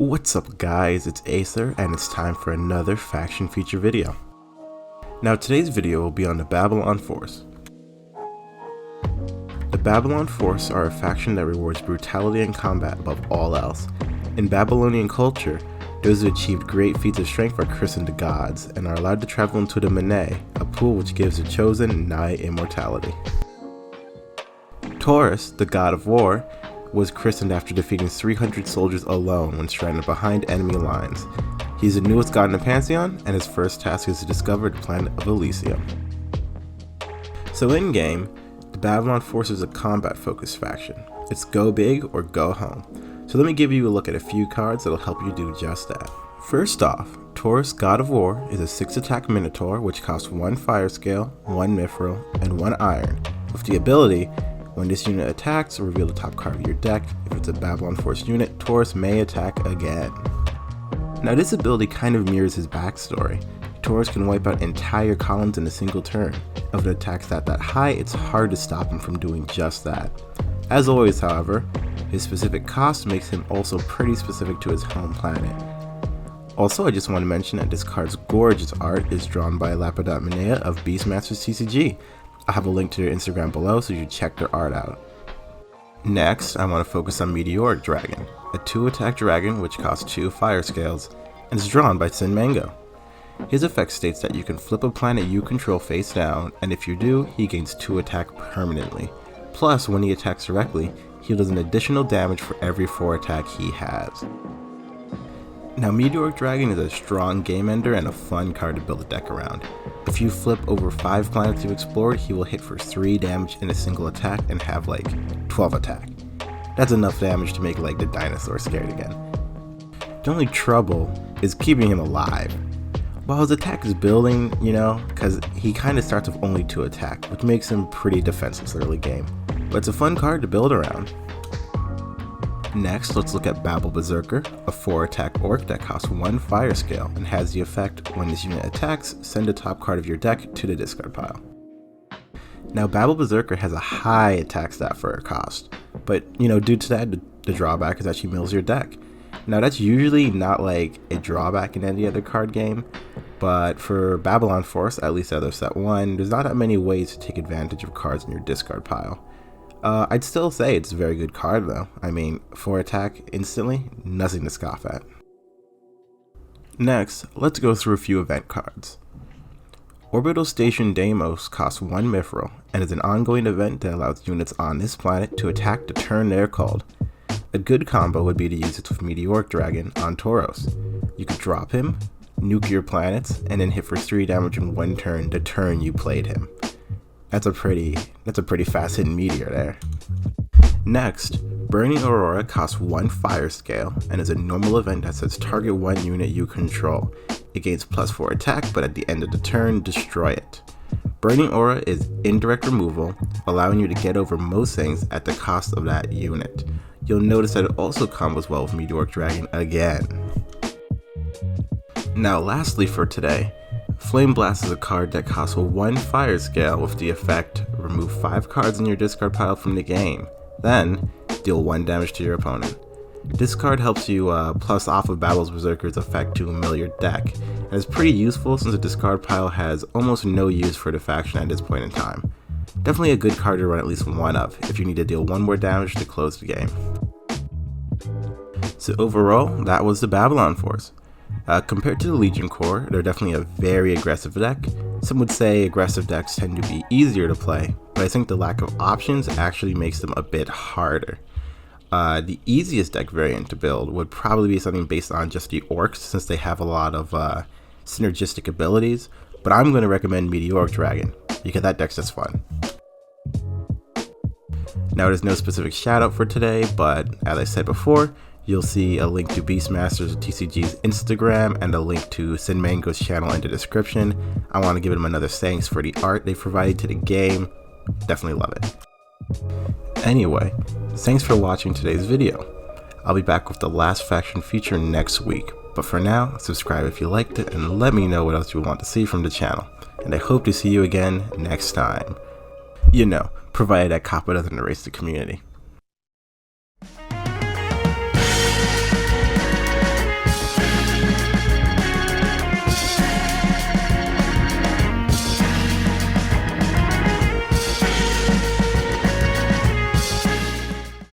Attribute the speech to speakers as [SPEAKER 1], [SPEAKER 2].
[SPEAKER 1] What's up guys, it's Aether and it's time for another faction feature video. Now today's video will be on the Babylon Force. The Babylon Force are a faction that rewards brutality and combat above all else. In Babylonian culture, those who achieved great feats of strength are christened the gods and are allowed to travel into the Mene, a pool which gives the chosen nigh immortality. Taurus, the god of war, was christened after defeating 300 soldiers alone when stranded behind enemy lines. He's the newest god in the Pantheon, and his first task is to discover the planet of Elysium. So in game, the Babylon Force is a combat-focused faction. It's go big or go home. So let me give you a look at a few cards that'll help you do just that. First off, Taurus, god of war, is a 6-attack Minotaur which costs 1 fire scale, 1 mithril, and 1 iron, with the ability, when this unit attacks, reveal the top card of your deck. If it's a Babylon Force unit, Taurus may attack again. Now this ability kind of mirrors his backstory. Taurus can wipe out entire columns in a single turn. If it attacks that high, it's hard to stop him from doing just that. As always, however, his specific cost makes him also pretty specific to his home planet. Also, I just want to mention that this card's gorgeous art is drawn by Lapidot of Beastmasters TCG. I'll have a link to their Instagram below so you should check their art out. Next, I want to focus on Meteoric Dragon, a 2-attack dragon which costs 2 fire scales, and is drawn by Sin Mango. His effect states that you can flip a planet you control face down, and if you do, he gains 2 attack permanently. Plus, when he attacks directly, he does an additional damage for every 4 attack he has. Now Meteoric Dragon is a strong game ender and a fun card to build a deck around. If you flip over 5 planets you've explored, he will hit for 3 damage in a single attack and have like 12 attack. That's enough damage to make like the dinosaur scared again. The only trouble is keeping him alive. While his attack is building, because he kind of starts with only 2 attack, which makes him pretty defenseless early game. But it's a fun card to build around. Next, let's look at Babel Berserker, a 4-attack orc that costs 1 fire scale and has the effect, when this unit attacks, send the top card of your deck to the discard pile. Now Babel Berserker has a high attack stat for a cost, but due to that, the drawback is that she mills your deck. Now that's usually not like a drawback in any other card game, but for Babylon Force, at least out of set 1, there's not that many ways to take advantage of cards in your discard pile. I'd still say it's a very good card though. I mean, 4 attack instantly, nothing to scoff at. Next, let's go through a few event cards. Orbital Station Deimos costs 1 mithril and is an ongoing event that allows units on this planet to attack the turn they're called. A good combo would be to use it with Meteoric Dragon on Tauros. You could drop him, nuke your planets, and then hit for 3 damage in 1 turn the turn you played him. That's a pretty fast hitting meteor there. Next, Burning Aurora costs 1 fire scale and is a normal event that says target 1 unit you control. It gains +4 attack, but at the end of the turn, destroy it. Burning Aura is indirect removal, allowing you to get over most things at the cost of that unit. You'll notice that it also combos well with Meteoric Dragon again. Now lastly for today, Flame Blast is a card that costs 1 fire scale with the effect, remove 5 cards in your discard pile from the game, then deal 1 damage to your opponent. This card helps you plus off of Babel Berserker's effect to mill your deck, and is pretty useful since the discard pile has almost no use for the faction at this point in time. Definitely a good card to run at least 1 of if you need to deal 1 more damage to close the game. So overall, that was the Babylon Force. Compared to the Legion Core, they're definitely a very aggressive deck. Some would say aggressive decks tend to be easier to play, but I think the lack of options actually makes them a bit harder. The easiest deck variant to build would probably be something based on just the orcs, since they have a lot of synergistic abilities, but I'm going to recommend Meteoric Dragon, because that deck's just fun. Now there's no specific shout out for today, but as I said before, you'll see a link to Beastmasters TCG's Instagram and a link to Sin Mango's channel in the description. I want to give them another thanks for the art they provided to the game. Definitely love it. Anyway, thanks for watching today's video. I'll be back with the last faction feature next week, but for now, subscribe if you liked it and let me know what else you want to see from the channel. And I hope to see you again next time. Provided that COPPA doesn't erase the community.